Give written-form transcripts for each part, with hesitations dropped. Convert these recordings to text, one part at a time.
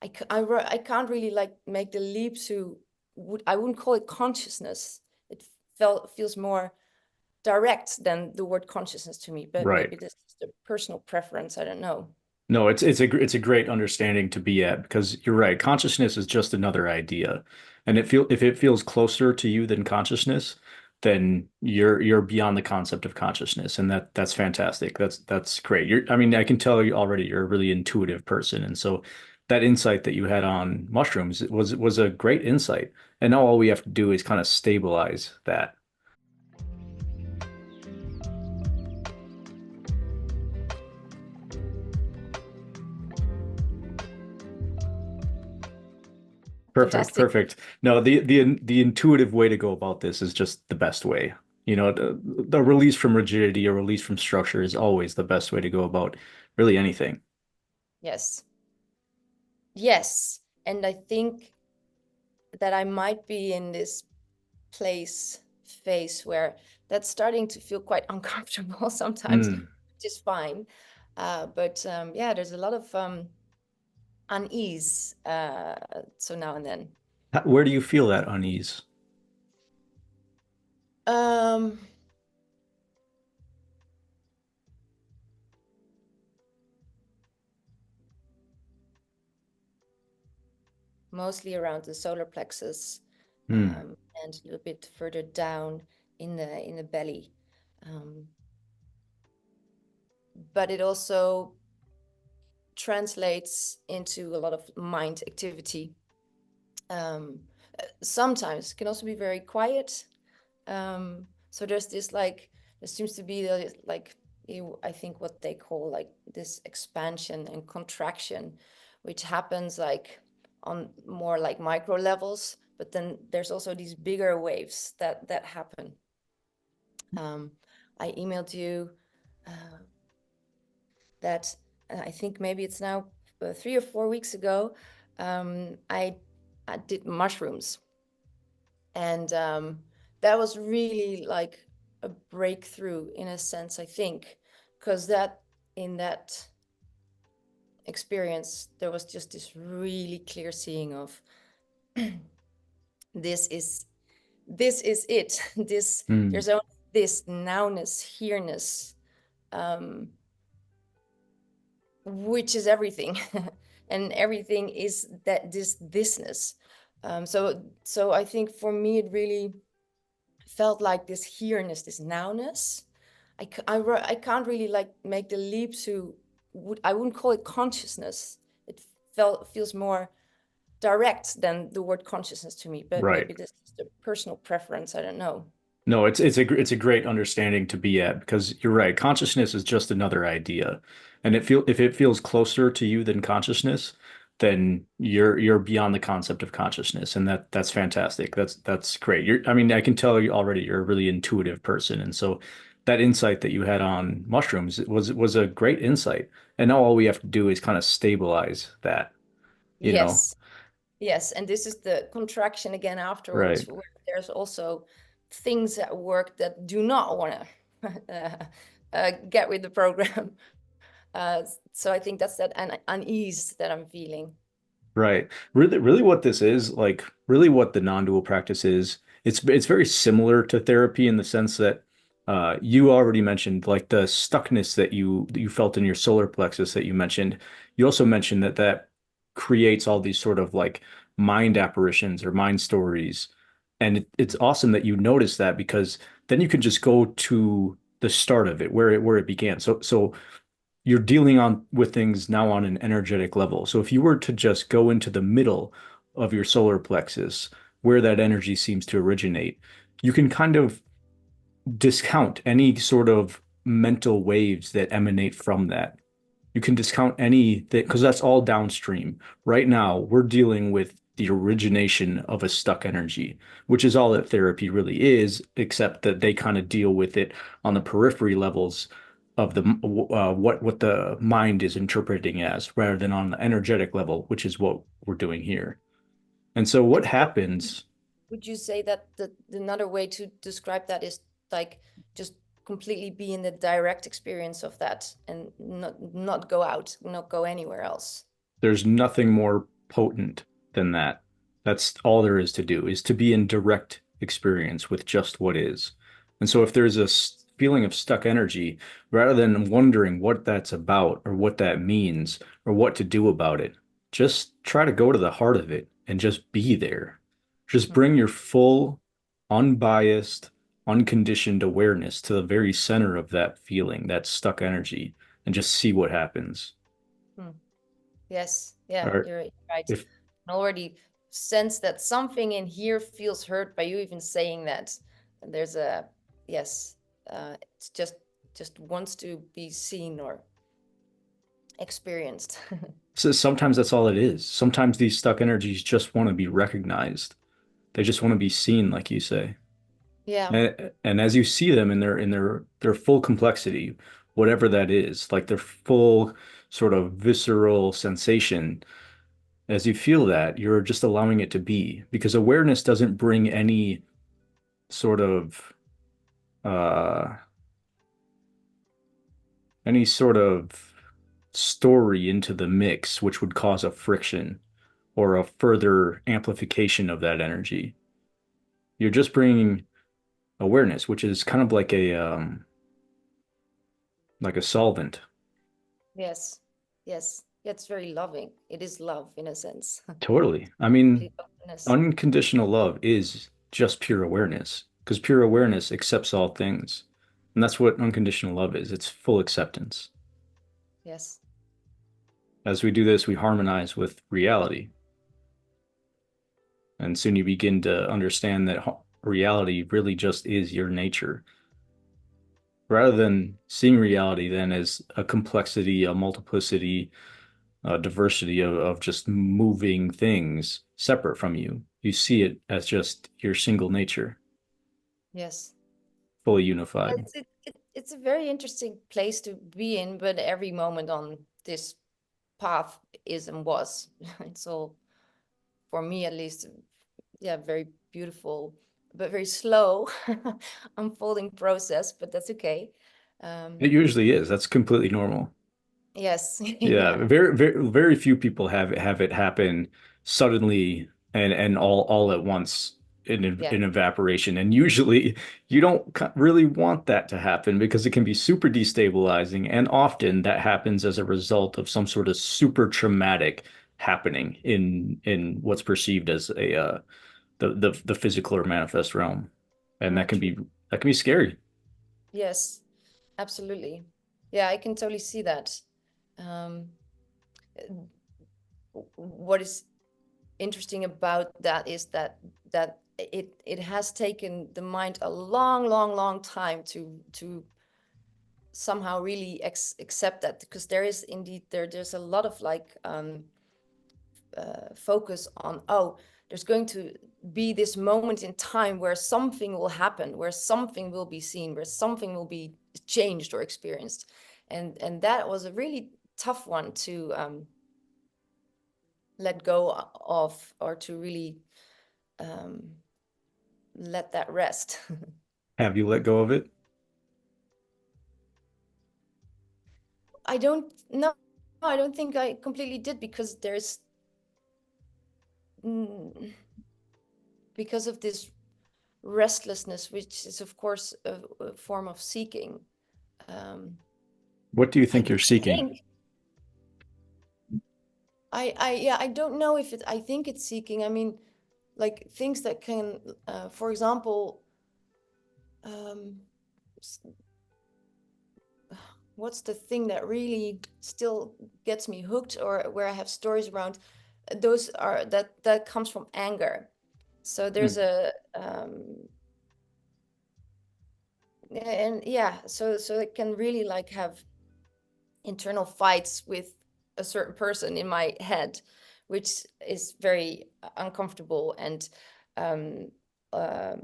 I can't really like make the leap to, I wouldn't call it consciousness. It feels more direct than the word consciousness to me, but Right. maybe this is the personal preference. I don't know. No, it's a great understanding to be at because you're right. Consciousness is just another idea. And if it feels closer to you than consciousness, then you're beyond the concept of consciousness. And that's fantastic. That's great. I mean, I can tell you already you're a really intuitive person. And so that insight that you had on mushrooms was a great insight. And now all we have to do is kind of stabilize that. Perfect, Fantastic. perfect. No, the intuitive way to go about this is just the best way. You know, the release from rigidity or release from structure is always the best way to go about really anything. Yes. Yes. And I think that I might be in this phase where that's starting to feel quite uncomfortable sometimes, Mm. which is fine. But yeah, there's a lot of unease, so now and then. Where do you feel that unease? Um, Mostly around the solar plexus, Hmm. and a little bit further down in the belly. Um, but it also translates into a lot of mind activity. Um, Sometimes it can also be very quiet. So there's this like, there seems to be like, I think what they call like this expansion and contraction, which happens like on more like micro levels, but then there's also these bigger waves that happen. Um, I emailed you uh, that I think maybe it's now 3 or 4 weeks ago. I did mushrooms, and that was really like a breakthrough in a sense, I think, because that in that experience there was just this really clear seeing of this is this is it. This, Hmm. there's only this nowness, here-ness, um, which is everything. And everything is that thisness. So I think for me it really felt like this here-ness, this nowness. I can't really like make the leap to, I wouldn't call it consciousness. It feels more direct than the word consciousness to me, but Right. maybe this is the personal preference. I don't know. No, it's a great understanding to be at because you're right. Consciousness is just another idea. And if it feels closer to you than consciousness, then you're beyond the concept of consciousness. And that's fantastic. That's great. I mean, I can tell you already you're a really intuitive person. And so that insight that you had on mushrooms was a great insight. And now all we have to do is kind of stabilize that, you know? Yes, yes. And this is the contraction again Right. afterwards, where there's also things at work that do not want to get with the program. Uh, so I think that's that unease that I'm feeling. Right. Really what this is, like really what the non-dual practice is, it's very similar to therapy in the sense that you already mentioned like the stuckness that you felt in your solar plexus that you mentioned. You also mentioned that that creates all these sort of like mind apparitions or mind stories. And it's awesome that you notice that because then you can just go to the start of it where it began. So you're dealing on with things now on an energetic level. So if you were to just go into the middle of your solar plexus, where that energy seems to originate, you can kind of discount any sort of mental waves that emanate from that. You can discount any that because that's all downstream. Right now, we're dealing with the origination of a stuck energy, which is all that therapy really is, except that they kind of deal with it on the periphery levels of the what the mind is interpreting as, rather than on the energetic level, which is what we're doing here. And so, what And so happens? would you say that another way to describe that is like just completely be in the direct experience of that and not go out, not go anywhere else? There's nothing more. potent than that. That's all there is to do, is to be in direct experience with just what is. And so if there's a feeling of stuck energy, rather than wondering what that's about or what that means or what to do about it, just try to go to the heart of it and just be there. Just Hmm. bring your full, unbiased, unconditioned awareness to the very center of that feeling, that stuck energy, and just see what happens. Hmm. Yes, yeah, Or you're right. if I already sense that something in here feels hurt by you even saying that. And there's a yes, it's just wants to be seen or experienced. so sometimes that's all it is. Sometimes these stuck energies just want to be recognized. They just want to be seen, like you say. Yeah, And as you see them in their full complexity, whatever that is, like their full sort of visceral sensation, as you feel that, you're just allowing it to be because awareness doesn't bring sort of uh any sort of story into the mix, which would cause a friction or a further amplification of that energy. You're just bringing awareness, which is kind of like a solvent. yes, yes. It's very loving. It is love in a sense. Totally. I mean, Really openness. unconditional love is just pure awareness because pure awareness accepts all things. And that's what unconditional love is. It's full acceptance. Yes. As we do this, we harmonize with reality. And soon you begin to understand that reality really just is your nature. Rather than seeing reality then as a complexity, a multiplicity, a diversity of just moving things separate from you, you see it as just your single nature, Yes. fully unified. It's a very interesting place to be in, but every moment on this path is and was. It's all, for me at least, yeah, very beautiful, but very slow unfolding process, but that's okay. It Um, usually is. That's completely normal. yes, Yeah, yeah, very few people have it happen suddenly and all at once yeah, in evaporation. And usually you don't really want that to happen because it can be super destabilizing. And often that happens as a result of some sort of super traumatic happening in what's perceived as a the physical or manifest realm. And very true. that can be scary. Yes, absolutely. Yeah, I can totally see that. Um, what is interesting about that is that it has taken the mind a long time to somehow really accept that, because there is indeed there's a lot of like focus on, oh, there's going to be this moment in time where something will happen, where something will be seen, where something will be changed or experienced, and that was a really tough one to let go of, or to really um, let that rest. Have you let go of it? I don't know. I don't think I completely did, because there's mm, because of this restlessness, which is of course a form of seeking. Um, What do you I think you're seeking? think yeah, I don't know if it. I think it's seeking. I mean, like things that can, for example, um, what's the thing that really still gets me hooked, or where I have stories around, those are that comes from anger. So Hmm. there's a and yeah, so it can really like have internal fights with a certain person in my head, which is very uncomfortable, and um um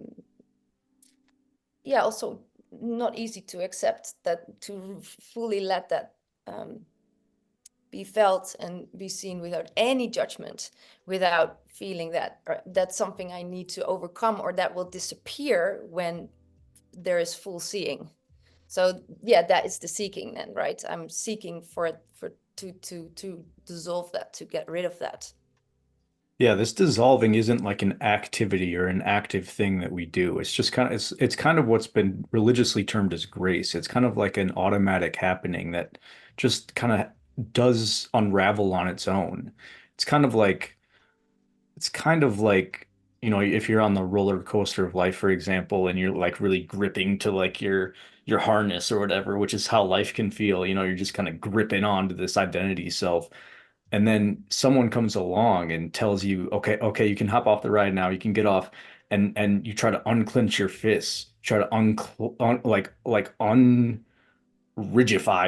yeah, also not easy to accept, that to fully let that be felt and be seen without any judgment, without feeling that that's something I need to overcome, or that will disappear when there is full seeing. So yeah, that is the seeking then, right? I'm seeking for to dissolve that, to get rid of that. Yeah, this dissolving isn't like an activity or an active thing that we do. It's just kind of it's kind of what's been religiously termed as grace. It's kind of like an automatic happening that just kind of does unravel on its own. It's kind of like it's kind of like, if you're on the roller coaster of life, for example, and you're like really gripping to like your harness or whatever, which is how life can feel. You're just kind of gripping onto this identity self. And then someone comes along and tells you, okay, okay, you can hop off the ride now, you can get off, and you try to unclench your fists, try to like unrigify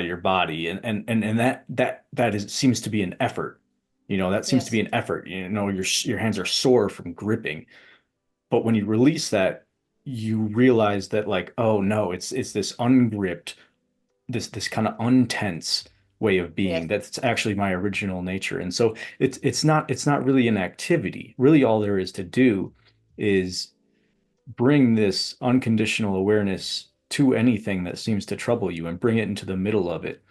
your body, and that is seems to be an effort. That seems to be Yes, an effort. Your hands are sore from gripping. But when you release that, you realize that like, oh no, it's this ungripped, this kind of untense way of being yes, that's actually my original nature. And so it's not really an activity. Really, all there is to do is bring this unconditional awareness to anything that seems to trouble you and bring it into the middle of it.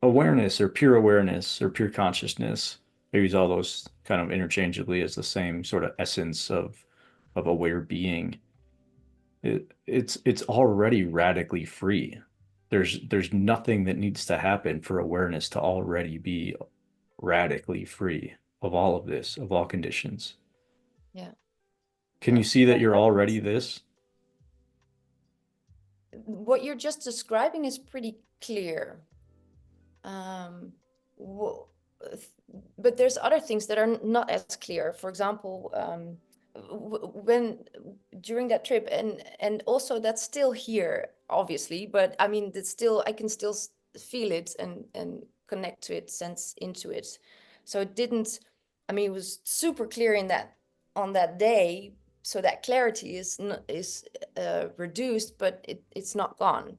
Awareness or pure consciousness. I use all those kind of interchangeably as the same sort of essence of aware being. It's already radically free. There's nothing that needs to happen for awareness to already be radically free of all of this, of all conditions. yeah, Can yeah. you see that Well, you're already this? what you're just describing is pretty clear. Um, wh- but there's other things that are not as clear. For example, when during that trip, and also that's still here, obviously. But I mean, that's still I can still feel it and connect to it, sense into it. So it didn't. I mean, it was super clear in that on that day. So that clarity is reduced, but it's not gone.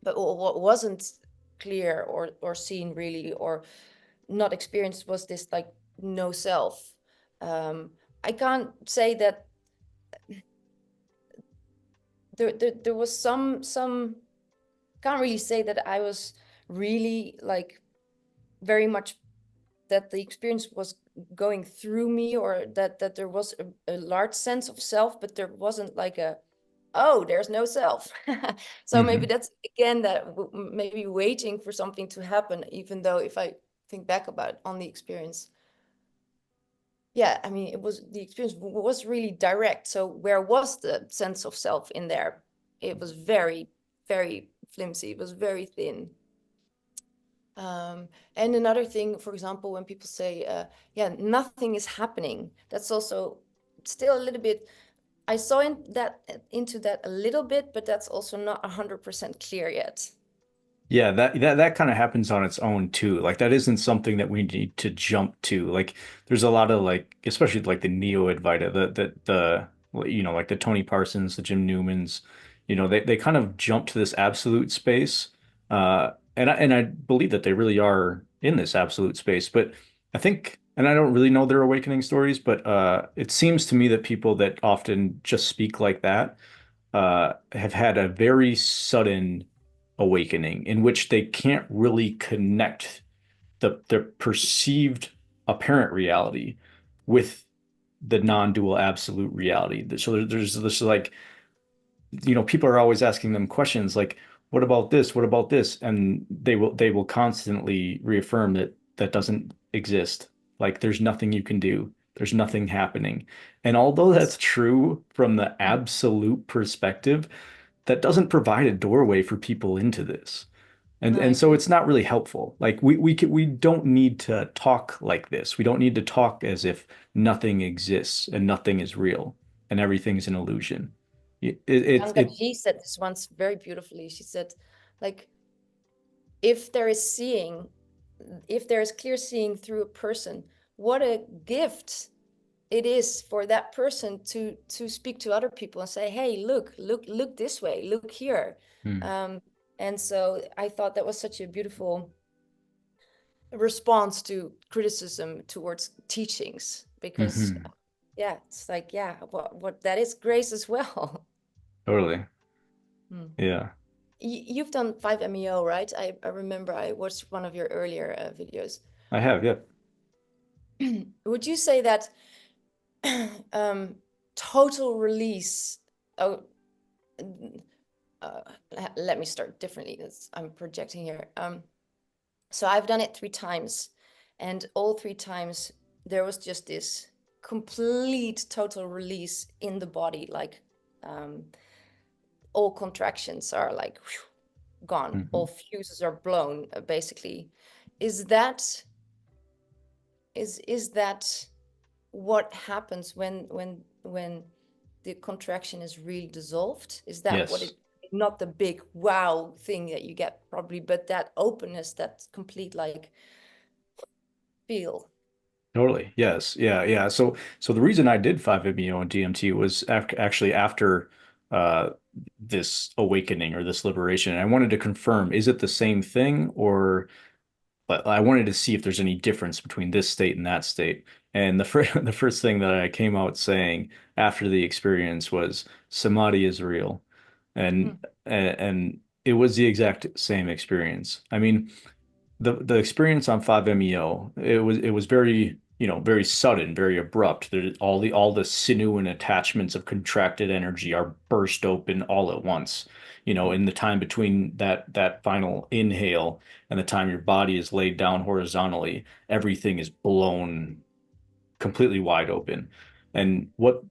But what wasn't clear or seen really or not experienced was this like no self. I can't say that there was some can't really say that I was really like very much that the experience was going through me or that there was a large sense of self, but there wasn't like a oh, there's no self. So maybe Hmm. that's again that maybe waiting for something to happen, even though if I think back about on the experience, yeah, I mean, it was the experience was really direct. So where was the sense of self in there? It was very, very flimsy. It was very thin. And another thing, for example, when people say, yeah, nothing is happening, that's also still a little bit I saw into that a little bit, but that's also not 100% clear yet. Yeah, that kind of happens on its own too. Like that isn't something that we need to jump to. Like there's a lot of like, especially like the Neo Advaita, like the Tony Parsons, the Jim Newmans, they kind of jump to this absolute space. And I believe that they really are in this absolute space. But I think, and I don't really know their awakening stories, but it seems to me that people that often just speak like that have had a very sudden awakening in which they can't really connect their perceived apparent reality with the non-dual absolute reality. So there's this like, people are always asking them questions like, what about this? What about this? And they will constantly reaffirm that that doesn't exist. Like there's nothing you can do. There's nothing happening. And although that's Yes. true from the Mm. absolute perspective, that doesn't provide a doorway for people into this. And No, I and so agree. it's not really helpful. Like we don't need to talk like this. We don't need to talk as if nothing exists and nothing is real and everything's an illusion. It Gangaji said this once very beautifully. She said, like, if there is seeing, if there is clear seeing through a person, what a gift it is for that person to speak to other people and say, hey, look this way, look here. Hmm. Um, and so I thought that was such a beautiful response to criticism towards teachings because Hmm. yeah, it's like yeah, what that is grace as well. Totally. Hmm. Yeah. You've done 5-MeO, right? I remember I watched one of your earlier videos. I have, yeah. would you say that um, total release? Oh, uh, let me start differently. I'm projecting here. So I've done it 3 times, and all 3 times there was just this complete total release in the body. Like um, all contractions are like whew, gone. Mhm. All fuses are blown, basically. Is that is that what happens when the contraction is really dissolved? Is that what Yes. it, not the big wow thing that you get probably, but that openness, that complete like feel? Totally. Yes. Yeah. Yeah. So the reason I did 5-MeO and DMT was actually after uh, this awakening or this liberation. And I wanted to confirm, is it the same thing, or but I wanted to see if there's any difference between this state and that state. And the first the first thing that I came out saying after the experience was samadhi is real. Hmm. And it was the exact same experience. I mean, the experience on 5-MeO, it was very, very sudden, very abrupt. There, all the sinew and attachments of contracted energy are burst open all at once. In the time between that final inhale and the time your body is laid down horizontally, everything is blown completely wide open. And what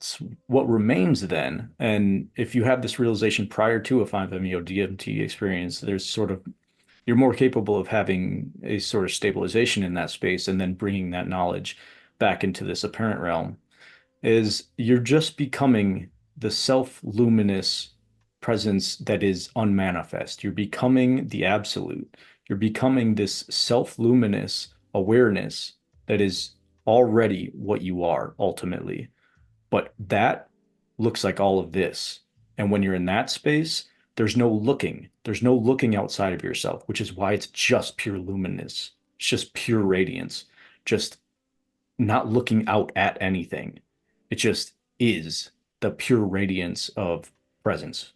remains then, and if you have this realization prior to a 5-MeO DMT experience, there's sort of you're more capable of having a sort of stabilization in that space and then bringing that knowledge back into this apparent realm, is you're just becoming the self-luminous presence that is unmanifest. You're becoming the absolute. You're becoming this self-luminous awareness that is already what you are ultimately. But that looks like all of this. And when you're in that space, there's no looking. There's no looking outside of yourself, which is why it's just pure luminous. It's just pure radiance, just not looking out at anything. It just is the pure radiance of presence.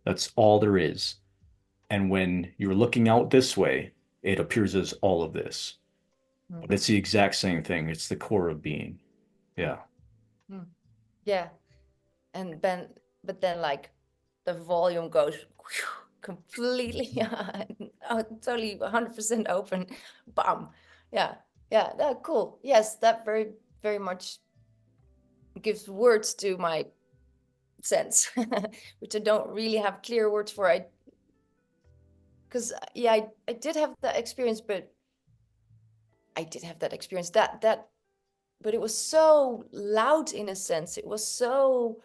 That's all there is. And when you're looking out this way, it appears as all of this. Hmm. But it's the exact same thing. It's the core of being. Hmm. Yeah. Hmm. Yeah. And then, but then like the volume goes completely totally 100% open. Bam. Yeah. Yeah. That cool. Yes, that very, very much gives words to my sense, which I don't really have clear words for. I because yeah, I did have that experience, but I did have that experience. That but it was so loud in a sense. It was so,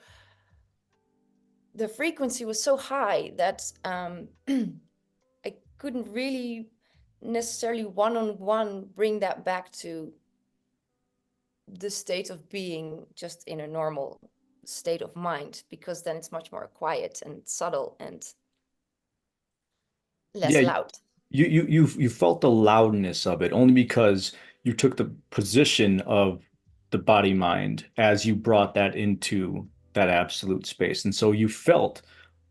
the frequency was so high that I couldn't really necessarily one-on-one bring that back to the state of being just in a normal state of mind, because then it's much more quiet and subtle and less Yeah, loud. you felt the loudness of it only because you took the position of the body mind as you brought that into that absolute space. And so you felt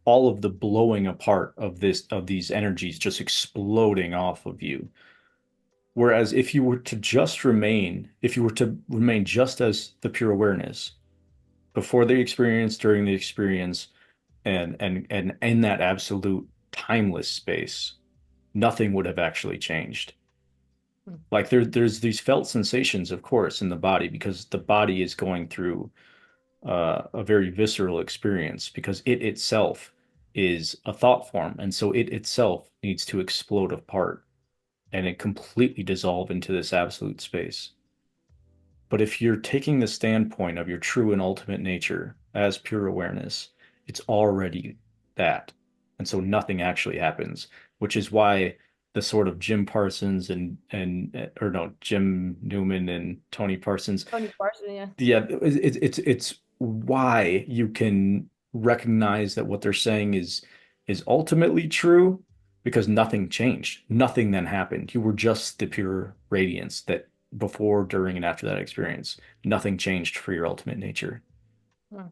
all of the blowing apart of these energies just exploding off of you. Whereas if you were to remain just as the pure awareness before the experience, during the experience, and in that absolute timeless space, nothing would have actually changed. Hmm. Like there's these felt sensations, of course, in the body because the body is going through a very visceral experience because it itself is a thought form, and so it itself needs to explode apart and it completely dissolve into this absolute space. But if you're taking the standpoint of your true and ultimate nature as pure awareness, it's already that. And so nothing actually happens, which is why the sort of Jim Parsons and or no, Jim Newman and Tony Parsons, Tony Parson, yeah. yeah, it's why you can recognize that what they're saying is ultimately true because nothing changed. Nothing then happened. You were just the pure radiance that before, during, and after that experience. Nothing changed for your ultimate nature. Hmm.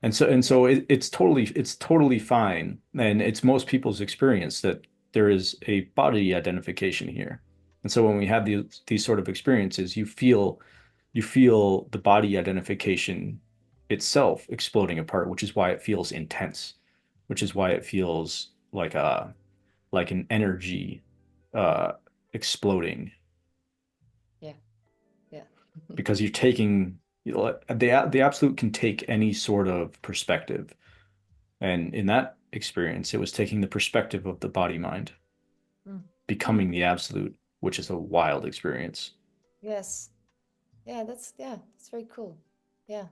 And so it's totally fine. And it's most people's experience that there is a body identification here. And so when we have these sort of experiences, you feel you feel the body identification itself exploding apart, which is why it feels intense, which is why it feels like an energy uh exploding, Yeah. Yeah. because you're taking, you know, the absolute can take any sort of perspective. And in that experience, it was taking the perspective of the body mind, Mm. becoming the absolute, which is a wild experience. Yes. Yeah, that's very cool. Yeah.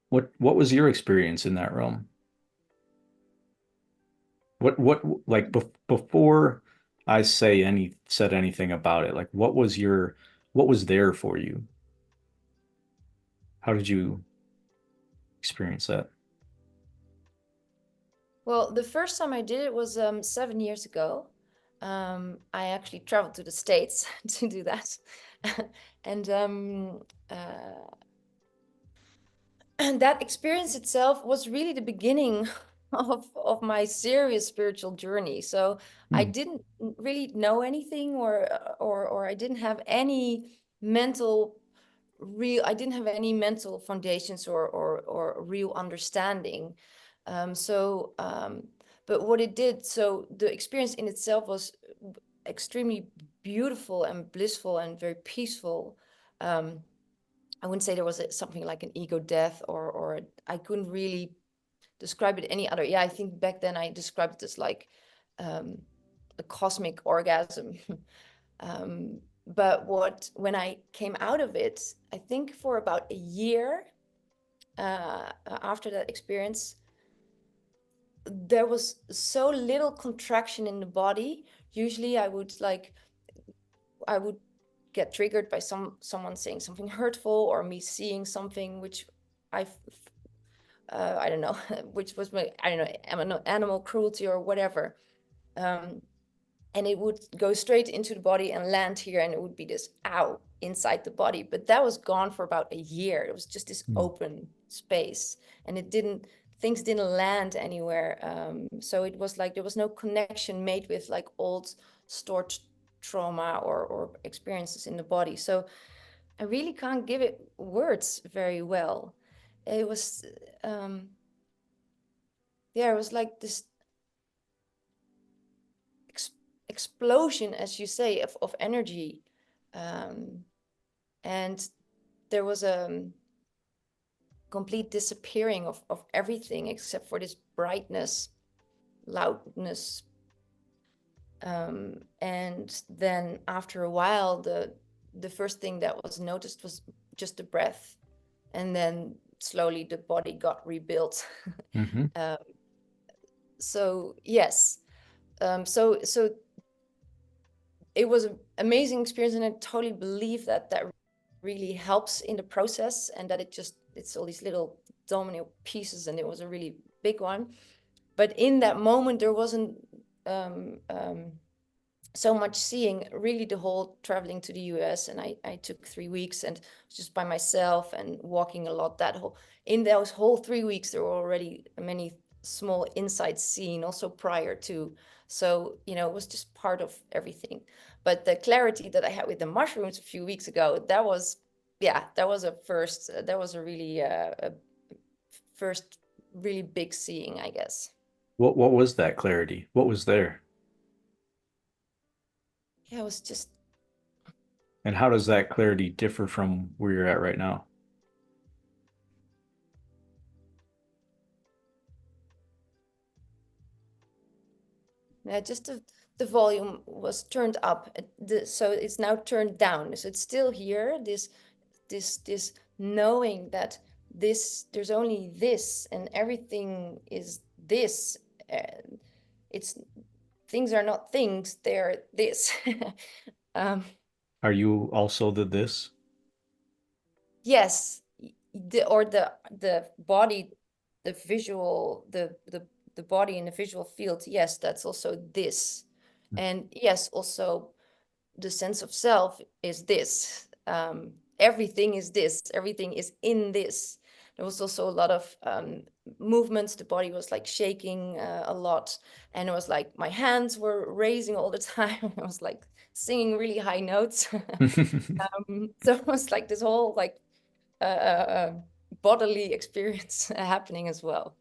What was your experience in that realm? What like before I said anything about it, like what was there for you? How did you experience that? Well, the first time I did it was 7 years ago. I actually traveled to the States to do that. And uh, and that experience itself was really the beginning of my serious spiritual journey. So I Hmm. didn't really know anything, or I didn't have any mental I didn't have any mental foundations or real understanding. So but what it did, so the experience in itself was extremely beautiful and blissful and very peaceful. um, I wouldn't say there was something like an ego death, or I couldn't really describe it any other. Yeah, I think back then I described it as like um, a cosmic orgasm. But when I came out of it, I think for about a year after that experience, there was so little contraction in the body. Usually I would get triggered by someone saying something hurtful, or me seeing something which I I don't know, which was my, I don't know, animal cruelty or whatever. Um, and it would go straight into the body and land here, and it would be this ow inside the body. But that was gone for about a year. It was just this Hmm. open space, and things didn't land anywhere. So it was like there was no connection made with like old stored trauma or experiences in the body. So I really can't give it words very well. It was um yeah, it was like this ex explosion, as you say, of energy. Um, and there was a complete disappearing of everything except for this brightness, loudness. And then after a while, the first thing that was noticed was just the breath. And then slowly the body got rebuilt. Hmm. um, so yes. So it was an amazing experience, and I totally believe that that really helps in the process, and that it's all these little domino pieces, and it was a really big one. But in that moment there wasn't um, um, so much seeing. Really, the whole traveling to the US, and I took 3 weeks and just by myself and walking a lot. That whole In those whole 3 weeks there were already many small insights seen also prior to. So it was just part of everything. But the clarity that I had with the mushrooms a few weeks ago, that was, yeah, that was a first. That was a really a first really big seeing, I guess. What was that clarity? What was there? Yeah, it was just, And how does that clarity differ from where you're at right now? yeah, just the volume was turned up. So it's now turned down. So it's still here. This knowing that there's only this, and everything is this. And it's things are not things. They're this. um, Are you also the this? yes, the body, the visual, the body in the visual field. Yes, that's also this. And yes, also the sense of self is this. Everything is this. Everything is in this. There was also a lot of movements. The body was like shaking a lot, and it was like my hands were raising all the time. I was like singing really high notes. So it was like this whole like bodily experience happening as well.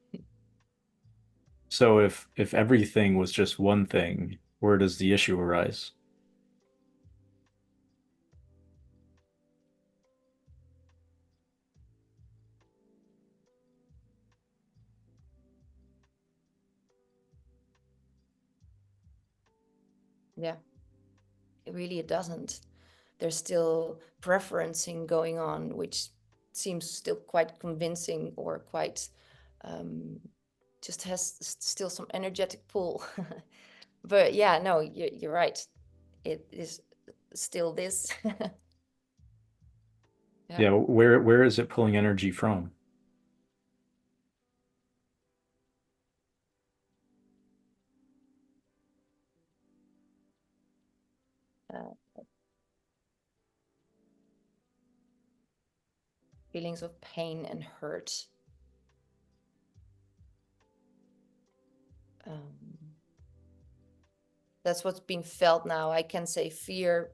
So if everything was just one thing, where does the issue arise? Yeah, it doesn't. There's still preferencing going on, which seems still quite convincing or quite um, just has still some energetic pull. But yeah, no, you're right. It is still this. Yeah. Yeah, where is it pulling energy from? Uh, feelings of pain and hurt. Um, that's what's being felt now. I can say fear,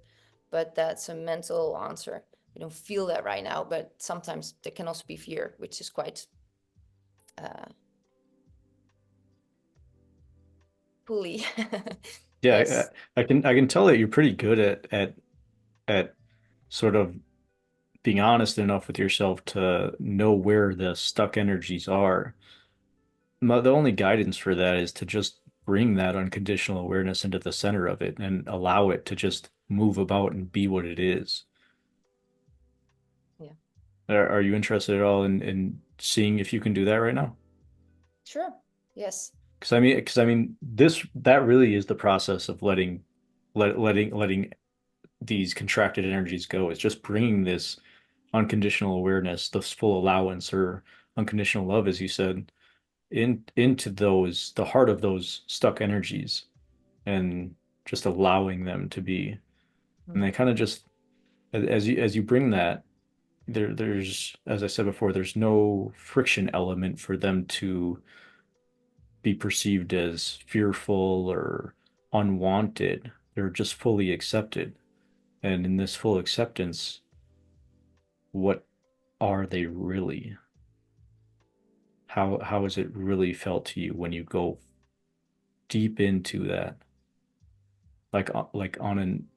but that's a mental answer. I don't feel that right now, but sometimes there can also be fear, which is quite uh, pulley. Yeah, Yes. I can tell that you're pretty good at sort of being honest enough with yourself to know where the stuck energies are. The only guidance for that is to just bring that unconditional awareness into the center of it and allow it to just move about and be what it is. Yeah. Are you interested at all in seeing if you can do that right now? Sure. Yes. Because I mean, this that really is the process of letting these contracted energies go. It's just bringing this unconditional awareness, this full allowance or unconditional love, as you said, into the heart of those stuck energies and just allowing them to be. And they Mm. kind of just as you bring that, there's, as I said before, there's no friction element for them to be perceived as fearful or unwanted. They're just fully accepted. And in this full acceptance, what are they really? How has it really felt to you when you go deep into that? Like on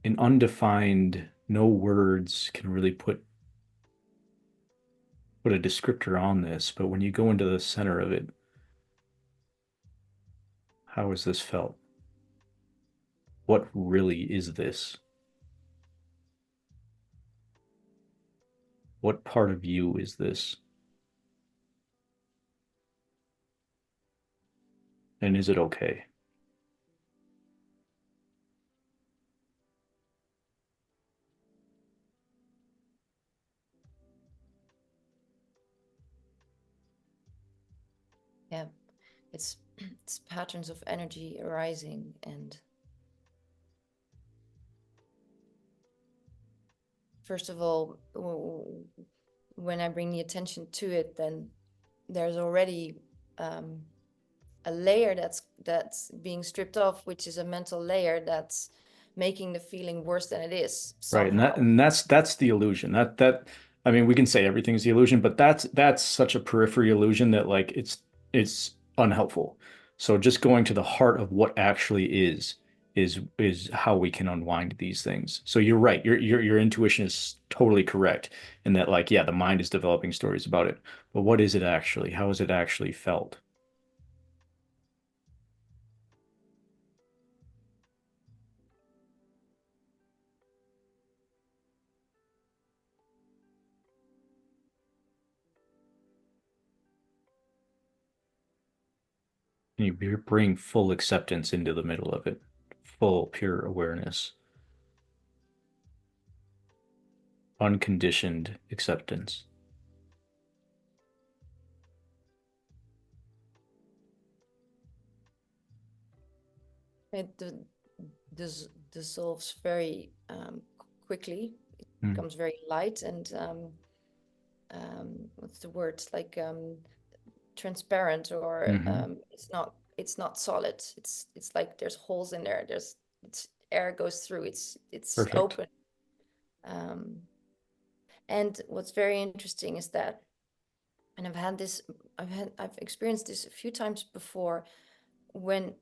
an undefined, no words can really put a descriptor on this, but when you go into the center of it, how has this felt? What really is this? What part of you is this? And is it okay? Yeah. It's it's patterns of energy arising, and first of all, when I bring the attention to it, then there's already a layer that's being stripped off, which is a mental layer that's making the feeling worse than it is Right. And that somehow. and that's the illusion. That I mean, we can say everything's the illusion, but that's such a periphery illusion that like it's unhelpful. So just going to the heart of what actually is how we can unwind these things. So you're right. Your intuition is totally correct in that like yeah, the mind is developing stories about it. But what is it actually? How is it actually felt? And you bring full acceptance into the middle of it, full pure awareness, unconditioned acceptance. It dissolves very quickly. It Mm. becomes very light and what's the word? Like transparent, or Hmm. it's not solid. It's like there's holes in there. There's it's air goes through, it's Perfect. open. Um, and what's very interesting is that, and I've experienced this a few times before when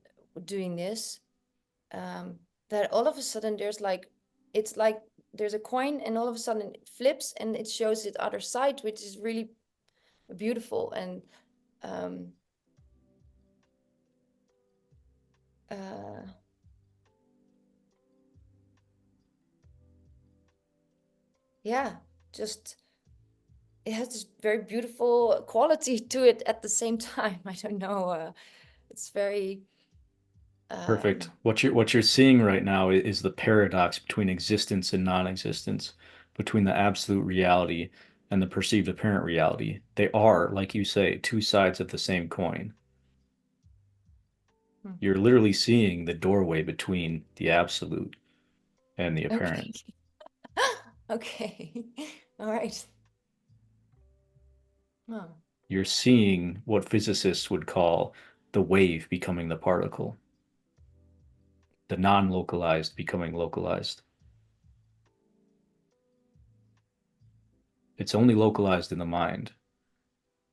doing this, um, that all of a sudden it's like there's a coin and all of a sudden it flips and it shows the other side, which is really beautiful. And um, uh, yeah, just it has this very beautiful quality to it at the same time. I don't know. It's very Perfect. um, What you're seeing right now is the paradox between existence and non-existence, between the absolute reality and the perceived apparent reality. They are, like you say, two sides of the same coin. hmm. You're literally seeing the doorway between the absolute and the apparent. Okay. Okay. All right. Oh, You're seeing what physicists would call the wave becoming the particle, the non-localized becoming localized. It's only localized in the mind.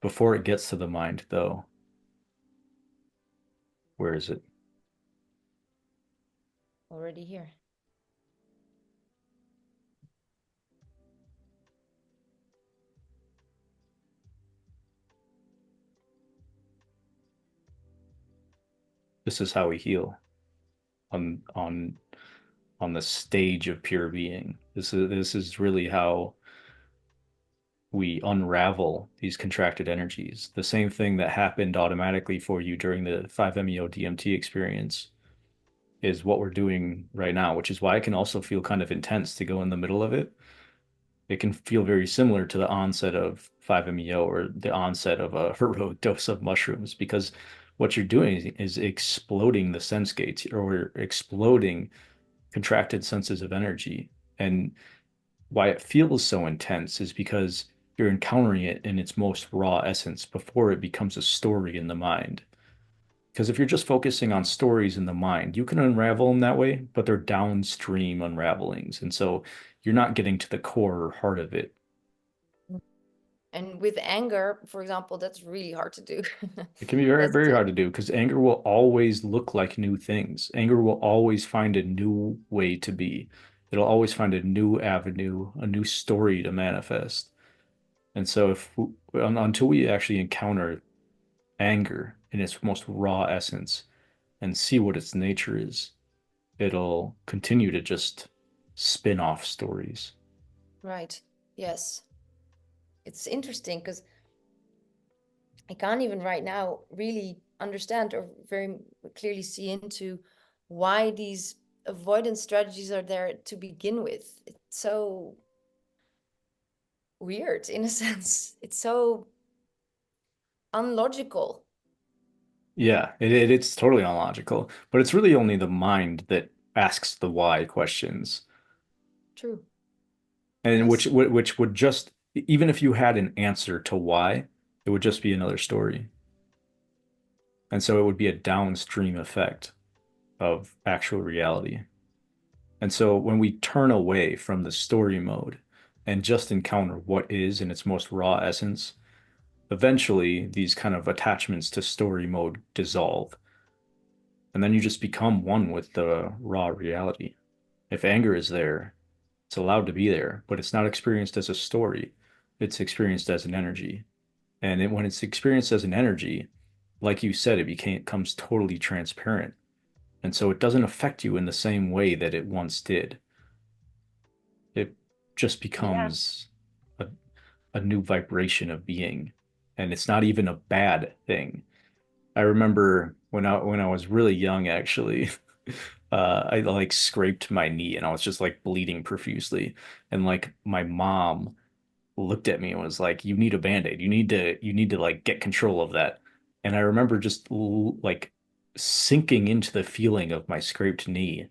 Before it gets to the mind, though, where is it? already here. This is how we heal on on the stage of pure being. This is really how we unravel these contracted energies. The same thing that happened automatically for you during the 5-MeO DMT experience is what we're doing right now, which is why it can also feel kind of intense to go in the middle of it. It can feel very similar to the onset of 5-MeO or the onset of a heroic dose of mushrooms, because what you're doing is exploding the sense gates or exploding contracted senses of energy. And why it feels so intense is because you're encountering it in its most raw essence before it becomes a story in the mind. Because if you're just focusing on stories in the mind, you can unravel them that way, but they're downstream unravelings. And so you're not getting to the core or heart of it. And with anger, for example, that's really hard to do. It can be very, That's very hard to do because anger will always look like new things. Anger will always find a new way to be. It'll always find a new avenue, a new story to manifest. And so until we actually encounter anger in its most raw essence and see what its nature is, it'll continue to just spin off stories. right. Yes. It's interesting because I can't even right now really understand or very clearly see into why these avoidance strategies are there to begin with. It's so weird in a sense. It's so unlogical. Yeah, it's totally illogical, but it's really only the mind that asks the why questions. True. And which Yes. which would just even if you had an answer to why, it would just be another story. And so it would be a downstream effect of actual reality. And so when we turn away from the story mode and just encounter what is in its most raw essence, eventually these kind of attachments to story mode dissolve. And then you just become one with the raw reality. If anger is there, it's allowed to be there, but it's not experienced as a story. It's experienced as an energy. And when it's experienced as an energy, like you said, becomes totally transparent. And so it doesn't affect you in the same way that it once did. It just Yeah. becomes a, a new vibration of being. And it's not even a bad thing. I remember when I was really young, actually, I like scraped my knee and I was just like bleeding profusely. And like my mom looked at me and was like, "You need a band-aid. You need to like get control of that." And I remember just like sinking into the feeling of my scraped knee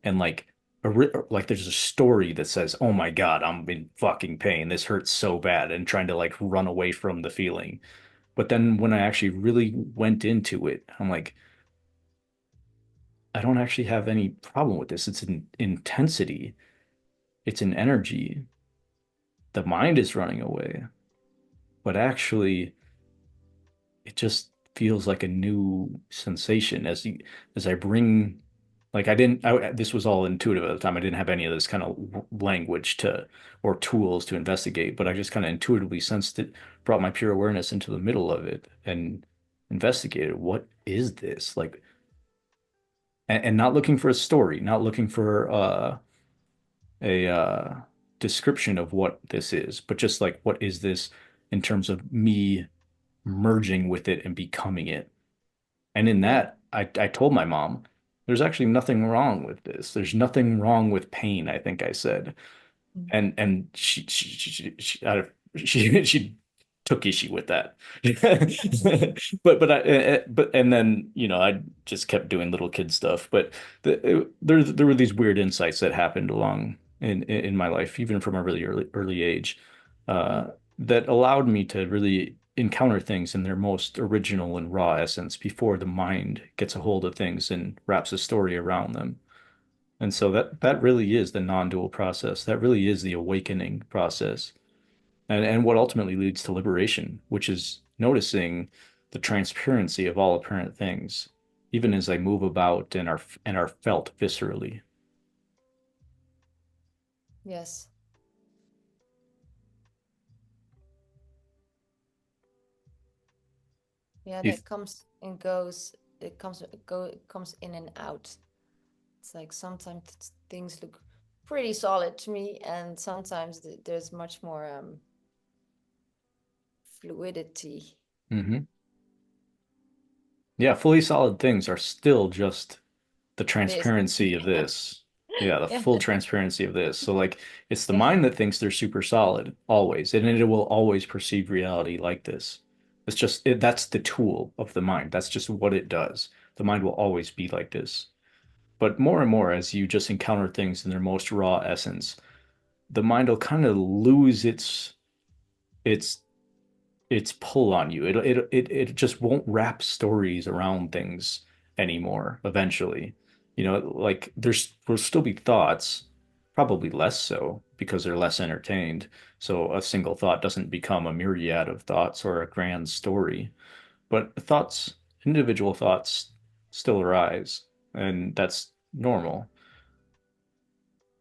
and like there's a story that says, "Oh my God, I'm in fucking pain. This hurts so bad," and trying to like run away from the feeling. But then when I actually really went into it, I'm like, I don't actually have any problem with this. It's an intensity, it's an energy. The mind is running away, but actually, it just feels like a new sensation as I bring like I didn't this was all intuitive at the time. I didn't have any of this kind of language to or tools to investigate, but I just kind of intuitively sensed it, brought my pure awareness into the middle of it and investigated what is this? Like and not looking for a story, not looking for a description of what this is, but just like what is this in terms of me merging with it and becoming it. And in Yeah. that, I told my mom, there's actually nothing wrong with this. There's nothing wrong with pain, I think I said. Mm. And she took issue with that. But and then I just kept doing little kid stuff. But there were these weird insights that happened along in my life, even from a really early age, uh, Mm. that allowed me to really encounter things in their most original and raw essence before the mind gets a hold of things and wraps a story around them. And so that really is the non-dual process. That really is the awakening process. And what ultimately leads to liberation, which is noticing the transparency of all apparent things, even as they move about and are felt viscerally. Yes. Yeah, You that comes and goes. It comes in and out. It's like sometimes things look pretty solid to me, and sometimes there's much more fluidity. hmm Yeah, fully solid things are still just the This. transparency of Yeah. this. Yeah, the Yeah. full transparency of this. So like it's the Yeah. mind that thinks they're super solid always, and it will always perceive reality like this. That's the tool of the mind. That's just what it does. The mind will always be like this. But more and more as you just encounter things in their most raw essence, the mind will kind of lose its its pull on you. It just won't wrap stories around things anymore eventually. Like there's will still be thoughts, probably less so because they're less entertained. So a single thought doesn't become a myriad of thoughts or a grand story. But thoughts, individual thoughts still arise, and that's normal.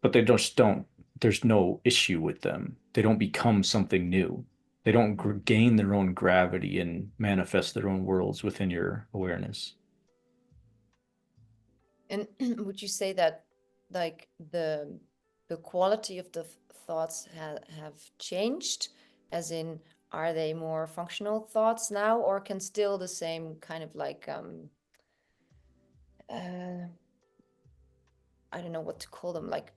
But they just don't, there's no issue with them. They don't become something new. They don't Mm. gain their own gravity and manifest their own worlds within your awareness. And would you say that like the quality of the thoughts have changed? As in, are they more functional thoughts now, or can still the same kind of like uh I don't know what to call them, like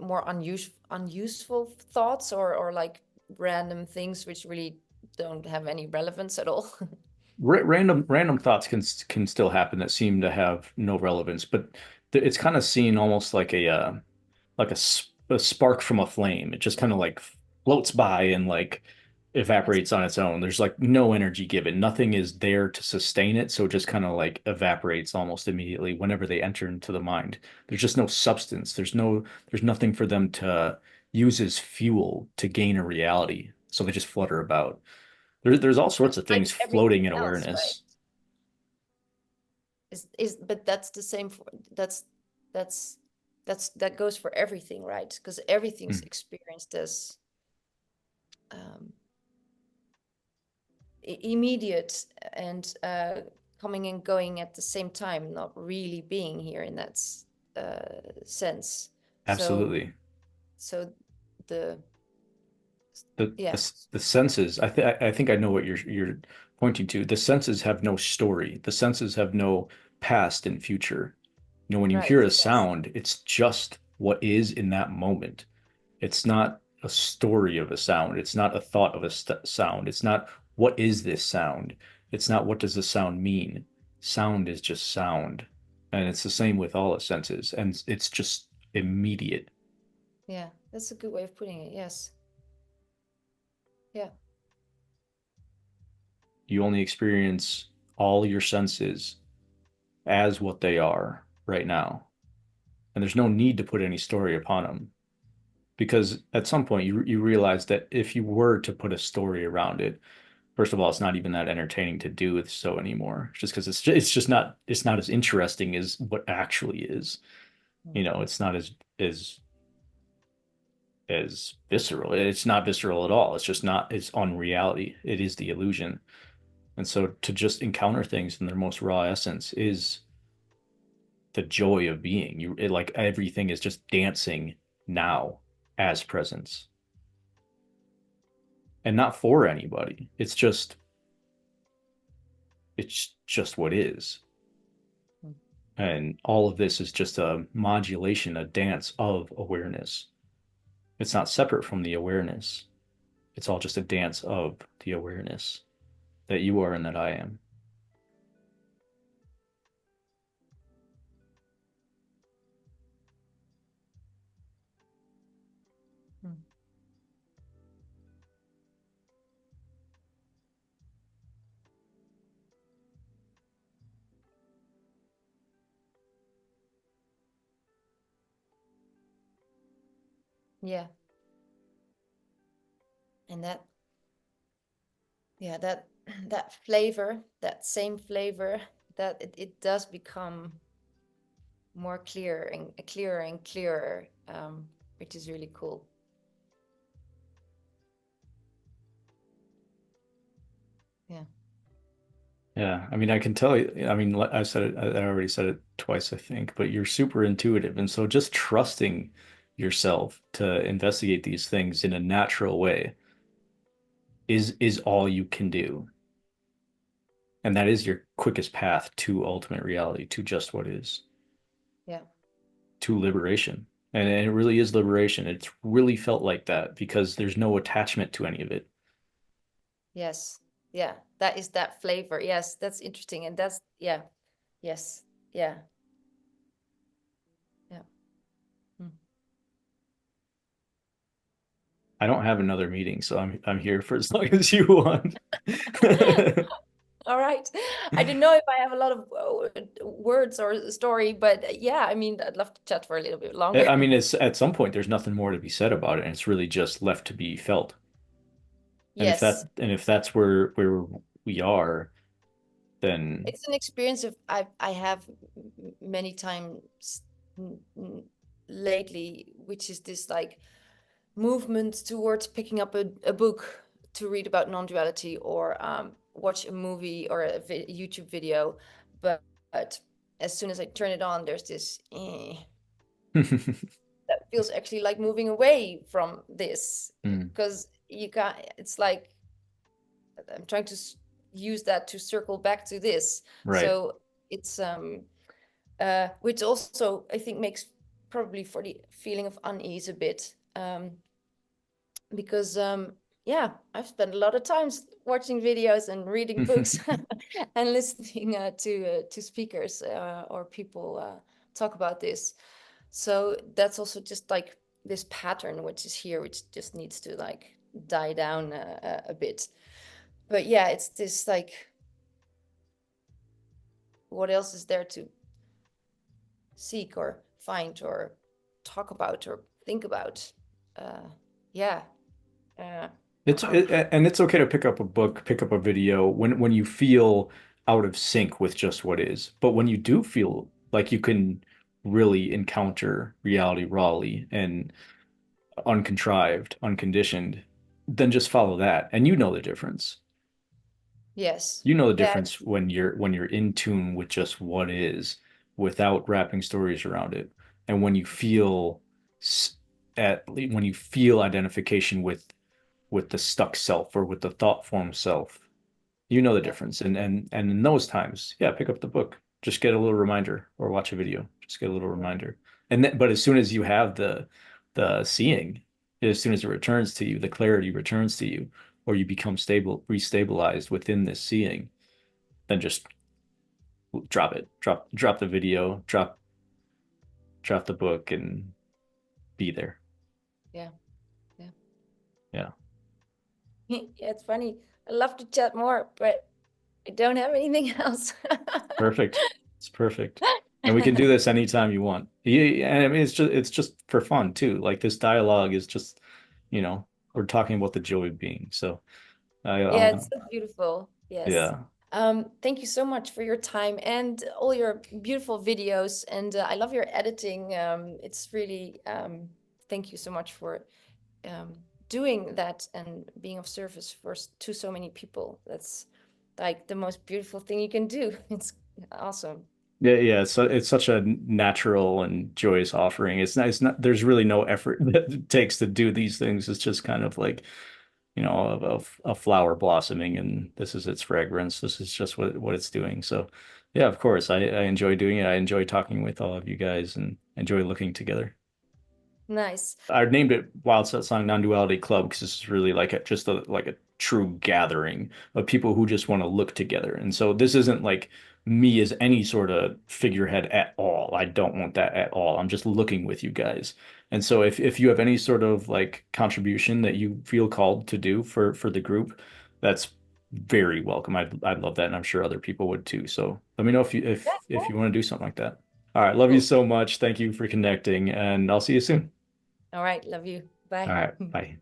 more unuseful thoughts, or like random things which really don't have any relevance at all? Random thoughts can still happen that seem to have no relevance, but it's kind of seen almost like a spark from a flame. It just kind of like floats by and like Yes. evaporates on its own. There's like no energy given. Nothing is there to sustain it, so it just kind of like evaporates almost immediately whenever they enter into the mind. There's just no substance. There's nothing for them to use as fuel to gain a reality. So they just flutter about. There's all sorts of things Like floating everything in else, right? awareness. Is But that's the same for that's that goes for everything, right? Because everything's Hmm. experienced as um, immediate and coming and going at the same time, not really being here in that sense. So Absolutely. so the the yeah, the senses I think I know what you're pointing to. The senses have no story. The senses have no past and future. When you hear right, a yes, sound, it's just what is in that moment. It's not a story of a sound. It's not a thought of a sound. It's not what is this sound. It's not what does the sound mean. Sound is just sound, and it's the same with all the senses, and it's just immediate. yeah, that's a good way of putting it. Yes, yeah, You only experience all your senses as what they are right now. And there's no need to put any story upon them, because at some point you realize that if you were to put a story around it, first of all, it's not even that entertaining to do so anymore. Just because it's not as interesting as what actually is. Mm. You know, it's not as visceral. It's not visceral at all. It's just not. It's on reality. It is the illusion. And so to just encounter things in their most raw essence is the joy of being. Like everything is just dancing now as presence and not for anybody. It's just what is. Mm. And all of this is just a modulation, a dance of awareness. It's not separate from the awareness. It's all just a dance of the awareness that you are and that I am. Mm. Yeah. And that, yeah, that that flavor, that same flavor, that it does become more clear and clearer and clearer, which is really cool. Yeah. Yeah, I mean, I can tell you, I mean, I said it, I already said it twice, I think, but you're super intuitive. And so just trusting yourself to investigate these things in a natural way is all you can do. And that is your quickest path to ultimate reality, to just what is, Yeah. to liberation. And it really is liberation. It's really felt like that because there's no attachment to any of it. Yes. Yeah. That is that flavor. Yes, that's interesting. And that's, yeah. Yes. Yeah. Yeah. Mm. I don't have another meeting, so I'm here for as long as you want. All right. I don't know if I have a lot of words or story, but yeah, I mean, I'd love to chat for a little bit longer. I mean, it's at some point there's nothing more to be said about it, and it's really just left to be felt. Yes. And if that's where we are, then It's an experience of I have many times lately, which is this like movement towards picking up a book to read about non-duality or watch a movie or a YouTube video. But as soon as I turn it on, there's this that feels actually like moving away from this Mm, because you got it's like I'm trying to use that to circle back to this. right. So it's which also I think makes probably for the feeling of unease a bit. Because yeah, I've spent a lot of times watching videos and reading books and listening to speakers or people talk about this. So that's also just like this pattern which is here, which just needs to like die down a bit. But yeah, it's this like, what else is there to seek or find or talk about or think about? Uh, yeah. Uh, And it's okay to pick up a book, pick up a video when you feel out of sync with just what is. But when you do feel like you can really encounter reality rawly and uncontrived, unconditioned, then just follow that, and you know the difference. yes. You know the Yeah. difference when you're in tune with just what is without wrapping stories around it. And when you feel when you feel identification with the stuck self or with the thought form self, you know the Yeah. difference. And in those times, yeah, pick up the book. Just get a little reminder or watch a video. Just get a little Yeah. reminder. And then, but as soon as you have the seeing, as soon as it returns to you, the clarity returns to you, or you become stable, restabilized within this seeing, then just drop it. Drop the video, drop the book and be there. Yeah. Yeah. Yeah. Yeah, it's funny. I love to chat more, but I don't have anything else. Perfect. It's perfect. And we can do this anytime you want. Yeah, and I mean it's just for fun too. Like this dialogue is just, you know, we're talking about the joy of being. So I Yeah, it's want, so beautiful. Yes. yeah. Thank you so much for your time and all your beautiful videos. And I love your editing. It's really, thank you so much for um, doing that and being of service for to so many people. That's like the most beautiful thing you can do. It's awesome. Yeah, yeah, it's such a natural and joyous offering. It's not there's really no effort that it takes to do these things. It's just kind of like, you know, a flower blossoming and this is its fragrance. This is just what it's doing. So yeah, of course. I enjoy doing it. I enjoy talking with all of you guys and enjoy looking together. Nice. I named it Wild Satsang Non-Duality Club because this is really like a true gathering of people who just want to look together. And so this isn't like me as any sort of figurehead at all. I don't want that at all. I'm just looking with you guys. And so if you have any sort of like contribution that you feel called to do for the group, that's very welcome. I'd love that, and I'm sure other people would too. So let me know if you Yeah, if cool. you want to do something like that. All right, love you Cool. so much. Thank you for connecting, and I'll see you soon. All right. Love you. All Bye. right. Bye.